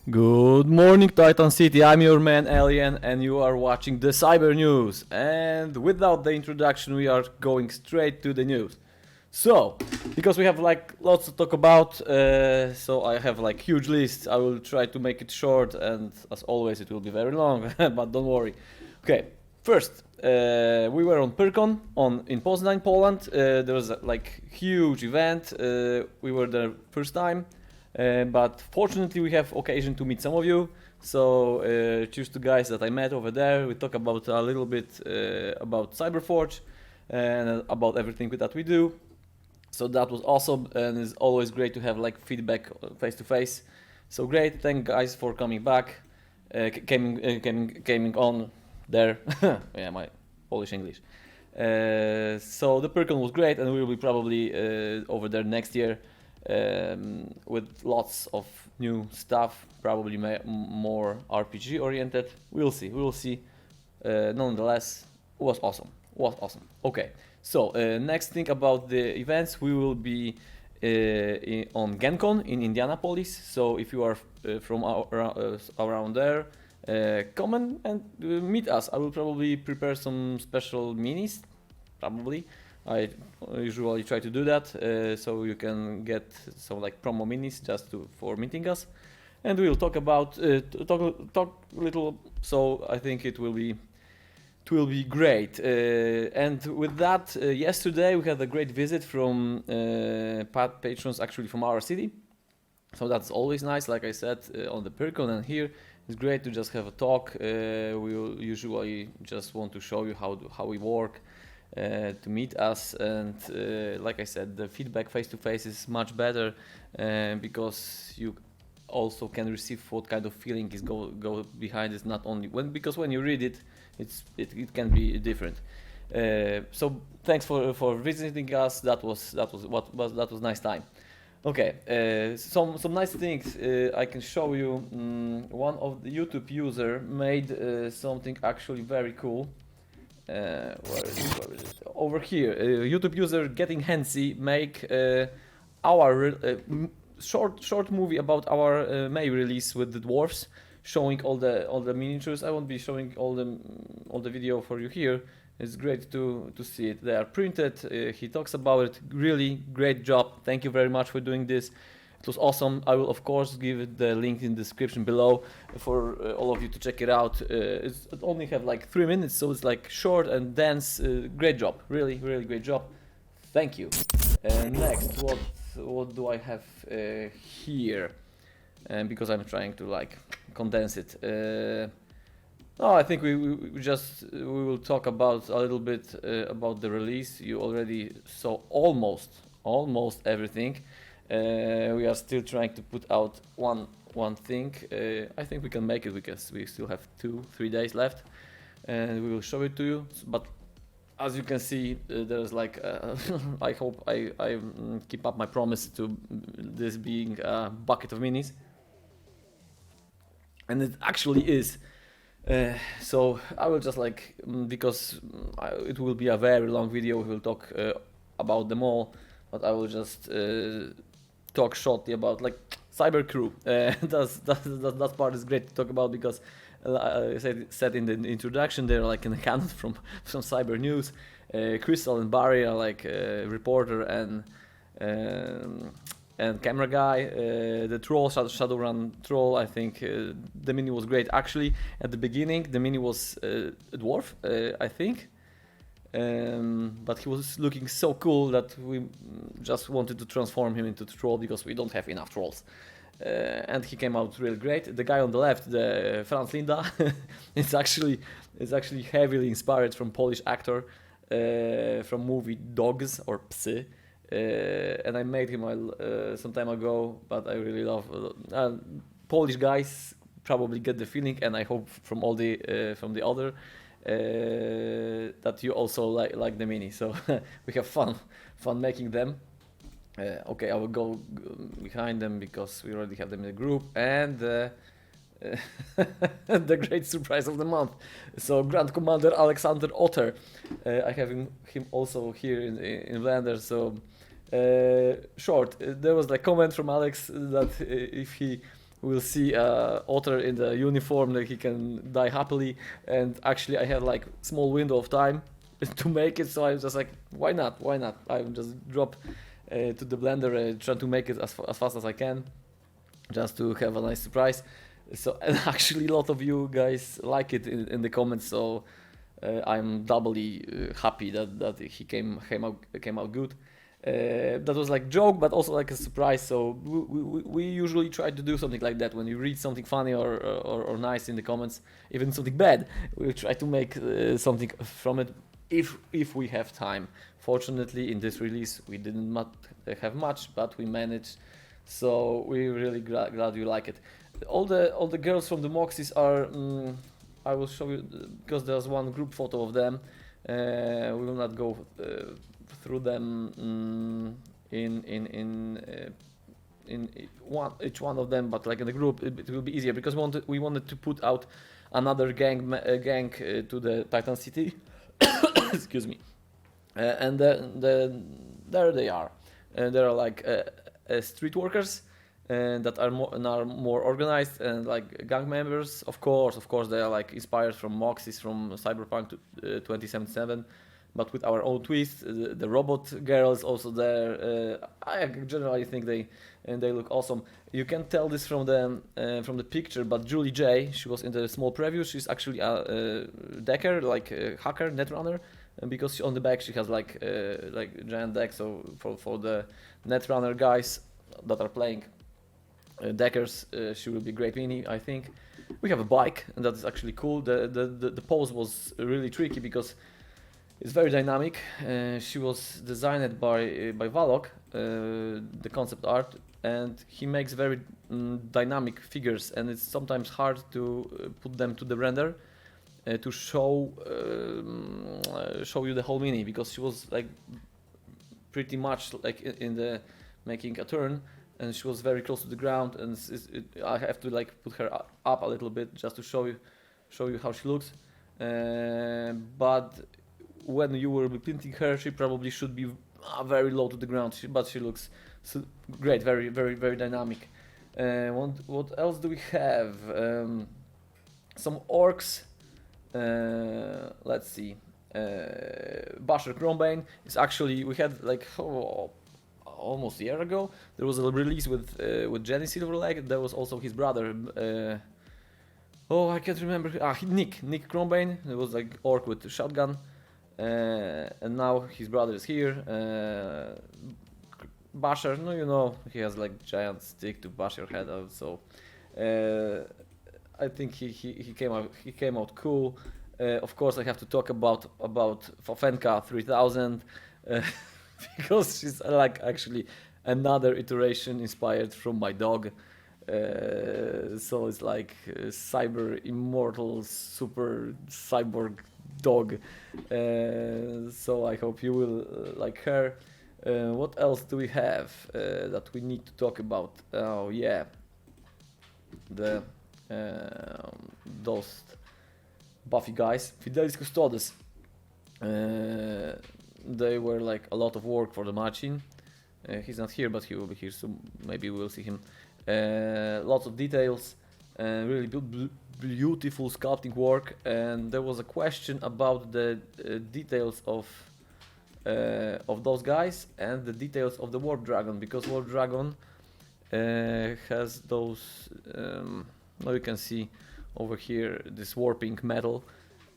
Good morning, Titan City. I'm your man Alien, and you are watching the Cyber News. And without the introduction, we are going straight to the news. So, because we have like lots to talk about, so I have like huge lists. I will try to make it short, and as always, it will be very long. But don't worry. Okay, first, we were on Pyrkon in Poznań, Poland. There was a like huge event. We were there first time. But fortunately, we have occasion to meet some of you. So cheers to guys that I met over there. We talk about a little bit about Cyberforge and about everything that we do. So that was awesome, and it's always great to have like feedback face to face. So great, thank guys for coming back, coming on there. Yeah, my Polish English. So the Pyrkon was great, and we will be probably over there next year. With lots of new stuff, probably more RPG oriented. We'll see. Nonetheless, it was awesome. Okay, so next thing about the events, we will be on GenCon in Indianapolis. So if you are from around there, come and meet us. I will probably prepare some special minis, probably. I usually try to do that, so you can get some like promo minis just for meeting us, and we'll talk about talk little. So I think it will be great. And with that, yesterday we had a great visit from patrons actually from our city. So that's always nice. Like I said, on the Pyrkon and here, it's great to just have a talk. We will usually just want to show you how we work. To meet us, and like I said, the feedback face to face is much better because you also can receive what kind of feeling is go behind it. Not only because when you read it, it can be different. So thanks for visiting us. That was nice time. Okay, some nice things I can show you. One of the YouTube user made something actually very cool. Where is it? Over here, YouTube user Getting Handsy make our short movie about our May release with the dwarfs, showing all the miniatures. I won't be showing all the video for you here. It's great to see it. They are printed. He talks about it. Really great job. Thank you very much for doing this. It was awesome. I will of course give the link in the description below for all of you to check it out. It only have like 3 minutes, so it's like short and dense. Great job, really great job. Thank you. Next, what do I have here? Because I'm trying to like condense it. I think we will talk about a little bit about the release. You already saw almost everything. We are still trying to put out one thing. I think we can make it because we still have 2-3 days left, and we will show it to you. But as you can see, there's like I hope I keep up my promise to this being a bucket of minis, and it actually is. So I will just like because it will be a very long video. We will talk about them all, but I will just talk shortly about like Cyber Crew. That part is great to talk about because I said in the introduction they're like in the canon from Cyber News. Crystal and Barry are like reporter and camera guy. The troll, Shadowrun troll, I think the mini was great. Actually, at the beginning, the mini was a dwarf, I think. But he was looking so cool that we just wanted to transform him into the troll because we don't have enough trolls. And he came out really great. The guy on the left, the Franz Linda, is actually heavily inspired from Polish actor from movie Dogs or Psy. And I made him some time ago, but I really love Polish guys. Probably get the feeling, and I hope from all from the other that you also like the mini. So we have fun making them. Okay, I will go behind them because we already have them in the group, and the great surprise of the month. So Grand Commander Alexander Otter, I have him also here in Blender. So short, there was a comment from Alex that if he we'll see Otter in the uniform that he can die happily. And actually, I had like small window of time to make it, so I was just like, why not? Why not? I will just drop to the blender and try to make it as fast as I can, just to have a nice surprise. So, and actually, a lot of you guys like it in the comments. So I'm doubly happy that he came out good. That was like joke, but also like a surprise. So we usually try to do something like that when you read something funny or nice in the comments, even something bad. We try to make something from it if we have time. Fortunately, in this release we did not have much, but we managed. So we're really glad you like it. All the girls from the Moxies are. I will show you because there's one group photo of them. We will not go through them in each one of them, but like in the group, it will be easier because we wanted to put out another gang to the Titan City. Excuse me. And there they are. There are like street workers. That are more organized and like gang members. Of course, they are like inspired from Moxies from Cyberpunk 2077, but with our own twist. The robot girl is also there. I generally think they look awesome. You can tell this from the picture, but Julie J, she was in the small preview. She's actually a decker, like a hacker, netrunner, and because on the back she has like giant deck. So for the netrunner guys that are playing deckers, she will be great mini, I think. We have a bike, and that is actually cool. The pose was really tricky because it's very dynamic. She was designed by Valok, the concept art, and he makes very dynamic figures, and it's sometimes hard to put them to the render to show you the whole mini, because she was like pretty much like in the making a turn, and she was very close to the ground, and I have to like put her up a little bit just to show you how she looks. But when you will be painting her, she probably should be very low to the ground. But she looks great, very dynamic. What else do we have? Some orcs. Let's see. Basher Cronbane is actually, we had like almost a year ago, there was a release with Jenny Silverleg. There was also his brother. I can't remember. Nick Cronbane. It was like orc with a shotgun, and now his brother is here. Basher, he has like giant stick to bash your head out. So I think he came out cool. Of course, I have to talk about Fafenka 3000. Because she's like actually another iteration inspired from my dog. So it's like cyber immortal super cyborg dog. So I hope you will like her. What else do we have that we need to talk about? Oh yeah, those Buffy guys, Fidelis Custodes. They were like a lot of work for the Marcin. He's not here, but he will be here soon. Maybe we will see him. Lots of details, really beautiful sculpting work. And there was a question about the details of those guys and the details of the Warp Dragon, because Warp Dragon has those. Now you can see over here this warping metal.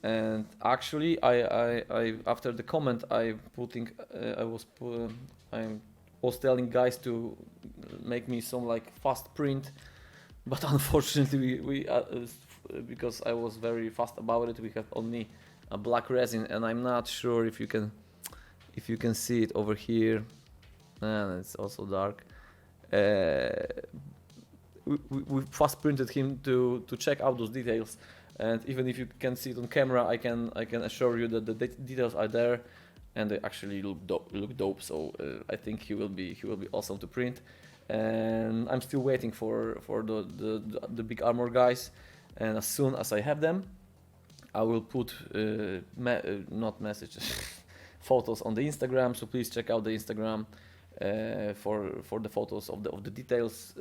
And actually, I after the comment I was telling guys to make me some like fast print, but unfortunately we because I was very fast about it, we have only a black resin, and I'm not sure if you can see it over here, and it's also dark. We fast printed him to check out those details. And even if you can see it on camera, I can assure you that the details are there, and they actually look dope. So I think he will be awesome to print. And I'm still waiting for the big armor guys. And as soon as I have them, I will put not messages, photos on the Instagram. So please check out the Instagram for the photos of the details.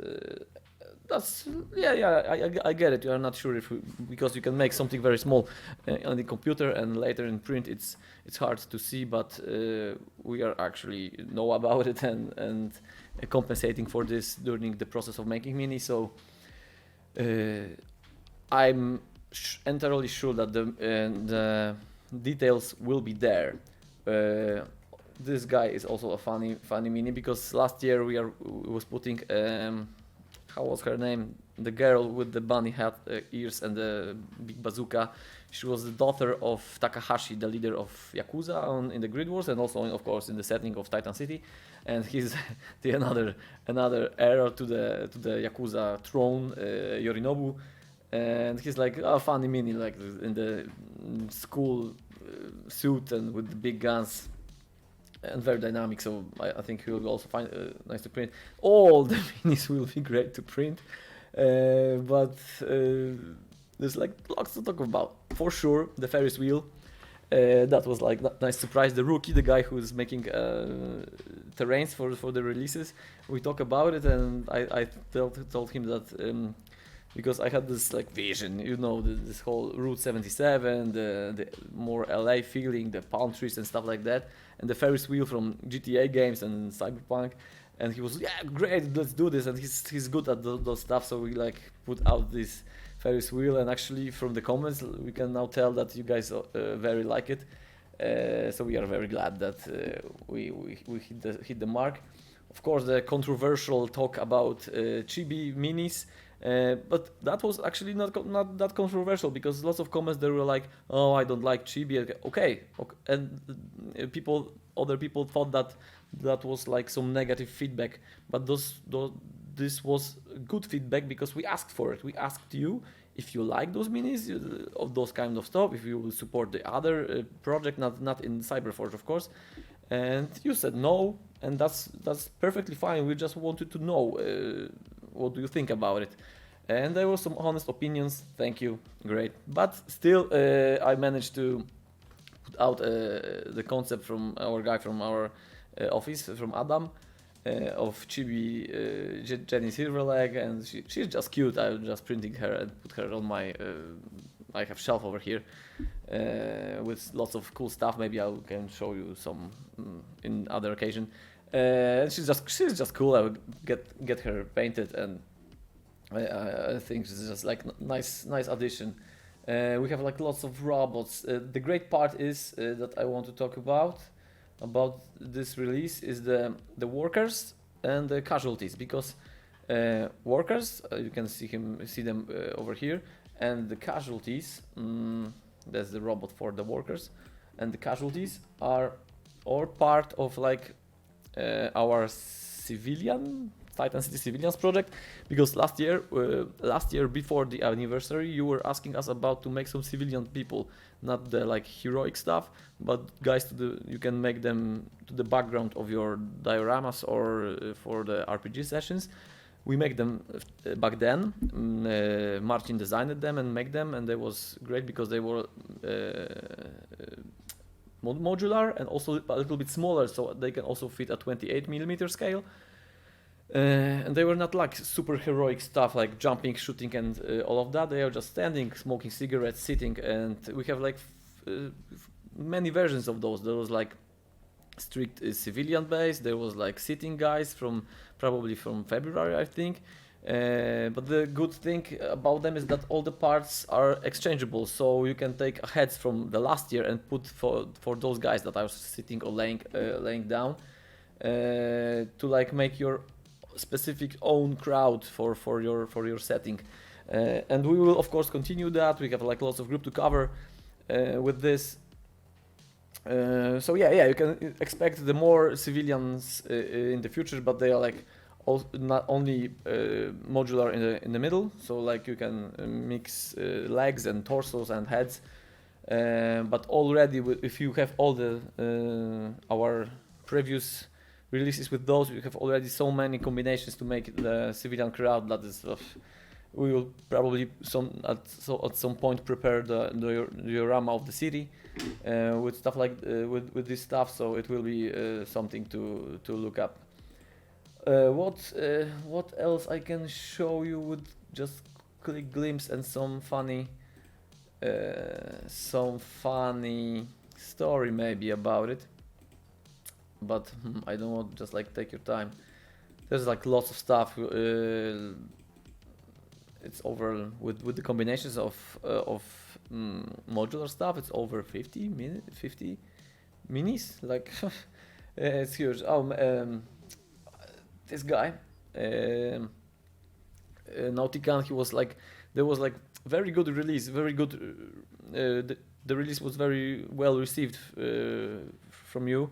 that's I get it. You are not sure if because you can make something very small on the computer and later in print it's hard to see, but we are actually know about it and compensating for this during the process of making Mini. So I'm entirely sure that the details will be there. This guy is also a funny Mini, because last year we was putting how was her name? The girl with the bunny hat ears and the big bazooka. She was the daughter of Takahashi, the leader of Yakuza in the GridWars, and also of course in the setting of Titan City. And he's the another heir to the Yakuza throne, Yorinobu. And he's like a funny Mini, like in the school suit and with the big guns. And very dynamic, so I think he will also find nice to print. All the minis will be great to print, but there's like lots to talk about. For sure, the Ferris wheel, that was like nice surprise. The rookie, the guy who's making terrains for the releases, we talk about it, and I told him that because I had this like vision, you know, this whole Route 77, the more LA feeling, the palm trees and stuff like that, and the Ferris wheel from GTA games and Cyberpunk, and he was, yeah, great, let's do this, and he's good at those stuff, so we like put out this Ferris wheel, and actually from the comments we can now tell that you guys very like it, so we are very glad that we hit the mark. Of course, the controversial talk about Chibi minis. But that was actually not that controversial, because lots of comments there were like, oh, I don't like Chibi. Okay. And other people thought that was like some negative feedback, but this was good feedback because we asked for it. We asked you if you like those minis of those kind of stuff, if you will support the other project, not in Cyberforge, of course, and you said no, and that's perfectly fine. We just wanted to know. What do you think about it? And there were some honest opinions. Thank you, great. But still, I managed to put out the concept from our guy from our office, from Adam, of Chibi, Jenny Silverleg, and she's just cute. I'm just printing her and put her on my. I have shelf over here with lots of cool stuff. Maybe I can show you some in other occasion. She's just cool. I would get her painted, and I think it's just like nice addition. We have like lots of robots. The great part is that I want to talk about this release is the workers and the casualties, because workers, you can see them over here, and the casualties, that's the robot for the workers, and the casualties are all part of like our civilian Titan City Civilians project, because last year before the anniversary you were asking us about to make some civilian people, not the like heroic stuff, but guys you can make them to the background of your dioramas or for the RPG sessions. We make them back then. Martin designed them and make them, and they was great because they were modular and also a little bit smaller, so they can also fit a 28mm scale. And they were not like super heroic stuff like jumping, shooting, and all of that. They are just standing, smoking cigarettes, sitting, and we have like many versions of those. There was like strict civilian base. There was like sitting guys probably from February, I think. But the good thing about them is that all the parts are exchangeable, so you can take heads from the last year and put for those guys that are sitting or laying down to like make your specific own crowd for your setting. And we will of course continue that. We have like lots of group to cover with this. So yeah, you can expect the more civilians in the future, but they are like not only modular in the middle, so like you can mix legs and torsos and heads, but already if you have all the our previous releases with those, we have already so many combinations to make the civilian crowd that is we will probably at some point prepare the diorama of the city with stuff like with this stuff, so it will be something to look up. What else I can show you with just quick glimpse and some funny story maybe about it, but I don't want just like take your time. There's like lots of stuff. It's over with the combinations of modular stuff. It's over 50 minis. Like it's huge. This guy, Nautican, he was like, there was like very good release, very good. The release was very well received from you.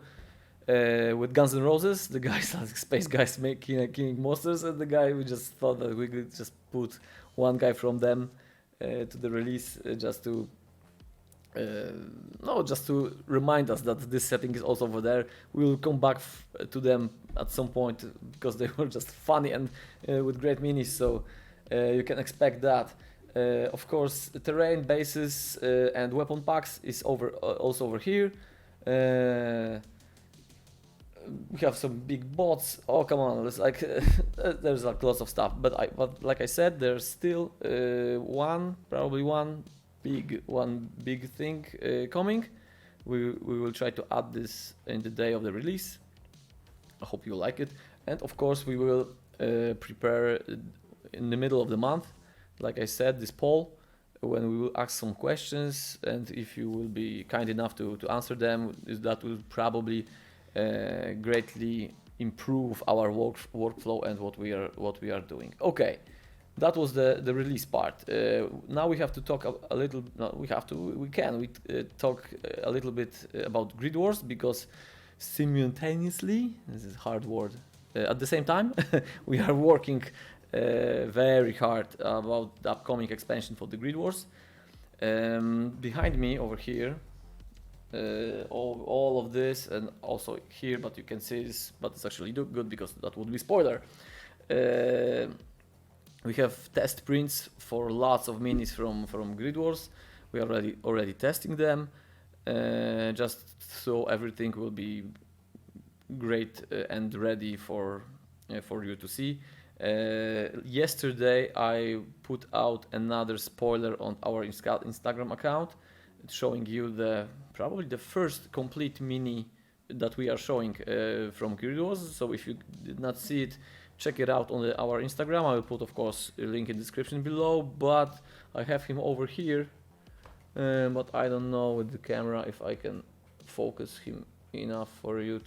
With Guns N' Roses, the guys like space guys making killing monsters, and the guy we just thought that we could just put one guy from them to the release just to no, just to remind us that this setting is also over there. We will come back to them at some point because they were just funny and with great minis, so you can expect that. Of course, terrain, bases, and weapon packs is also over here. We have some big bots. Oh come on, there's like there's like lots of stuff. But like I said, there's still probably one big thing coming. We will try to add this in the day of the release. I hope you like it, and of course we will prepare in the middle of the month, like I said, this poll when we will ask some questions, and if you will be kind enough to answer them, that will probably greatly improve our workflow and what we are doing. Okay, that was the release part. Now we have to talk a little. No, we can talk a little bit about GridWars, because simultaneously, this is a hard word. At the same time, we are working very hard about the upcoming expansion for the GridWars. Behind me over here. All of this, and also here, but you can see this, but it's actually good because that would be spoiler. We have test prints for lots of minis from GridWars. We are already testing them, just so everything will be great and ready for you to see. Yesterday I put out another spoiler on our Instagram account, showing you probably the first complete mini that we are showing from GridWars. So if you did not see it, check it out on our Instagram. I will put, of course, a link in the description below, but I have him over here, but I don't know with the camera if I can focus him enough for you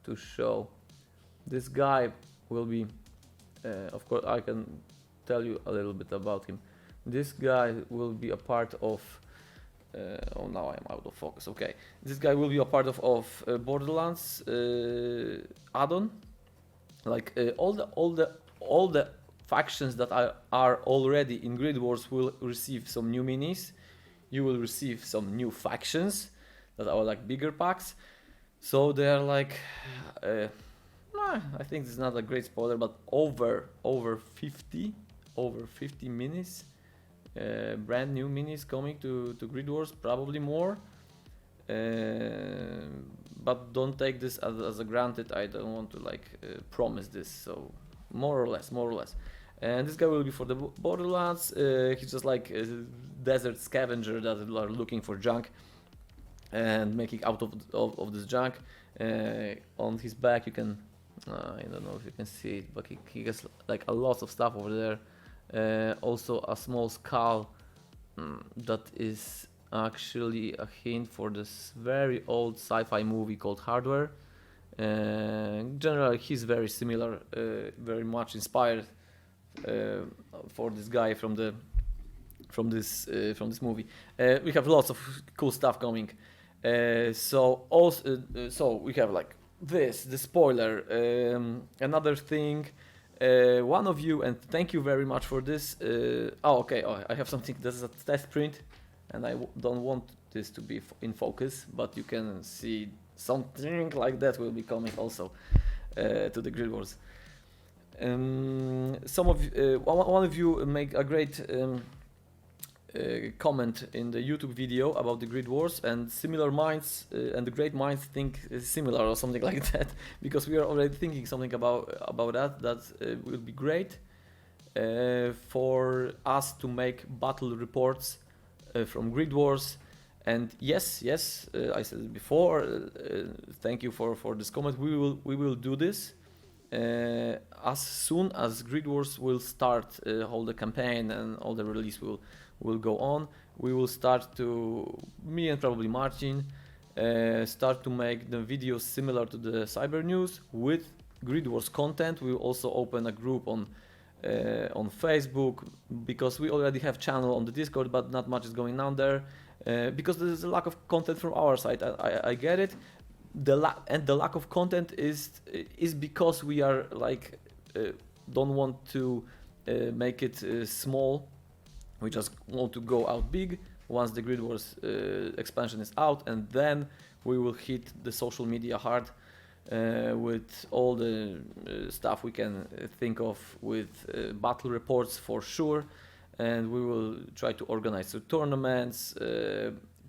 to show. This guy will be, of course, I can tell you a little bit about him. This guy will be a part of oh, now I'm out of focus. Okay, this guy will be a part of Borderlands add-on. Like all the factions that are already in GridWars will receive some new minis. You will receive some new factions that are like bigger packs. So they are like, I think this is not a great spoiler, but over 50 minis. Brand new minis coming to GridWars, probably more, but don't take this as a granted. I don't want to like promise this, so more or less. And this guy will be for the Borderlands. He's just like a desert scavenger that are looking for junk and making out of this junk. On his back you can, I don't know if you can see it, but he has like a lot of stuff over there. Also a small skull that is actually a hint for this very old sci-fi movie called Hardware. Generally he's very similar, very much inspired for this guy from this movie. We have lots of cool stuff coming. So we have like the spoiler, another thing. One of you, and thank you very much for this. I have something. This is a test print, and I don't want this to be in focus, but you can see something like that will be coming also to the GridWars. One of you make a great comment in the YouTube video about the Grid Wars, and similar minds and the great minds think similar or something like that, because we are already thinking something about that. That will be great for us to make battle reports from Grid Wars. And yes, I said it before. Thank you for this comment. We will do this as soon as Grid Wars will start. All the campaign and all the release will go on. We will start to, me and probably Marcin, start to make the videos similar to the Cyber News with Grid Wars content. We will also open a group on Facebook, because we already have channel on the Discord, but not much is going on there. Because there is a lack of content from our side. I get it. The lack of content is because we are like don't want to make it small. We just want to go out big once the Grid Wars expansion is out, and then we will hit the social media hard with all the stuff we can think of, with battle reports for sure. And we will try to organize tournaments.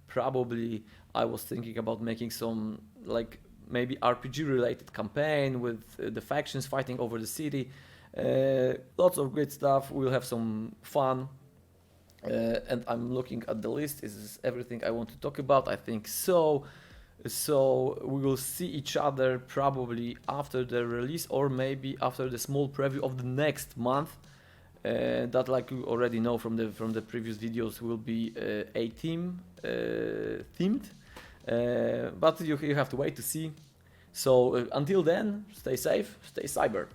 Probably I was thinking about making some like maybe RPG related campaign with the factions fighting over the city. Lots of great stuff. We'll have some fun. And I'm looking at the list. Is this everything I want to talk about? I think so. So we will see each other probably after the release, or maybe after the small preview of the next month. That, like you already know from the previous videos, will be a team themed, but you have to wait to see. So until then, stay safe, stay cyber.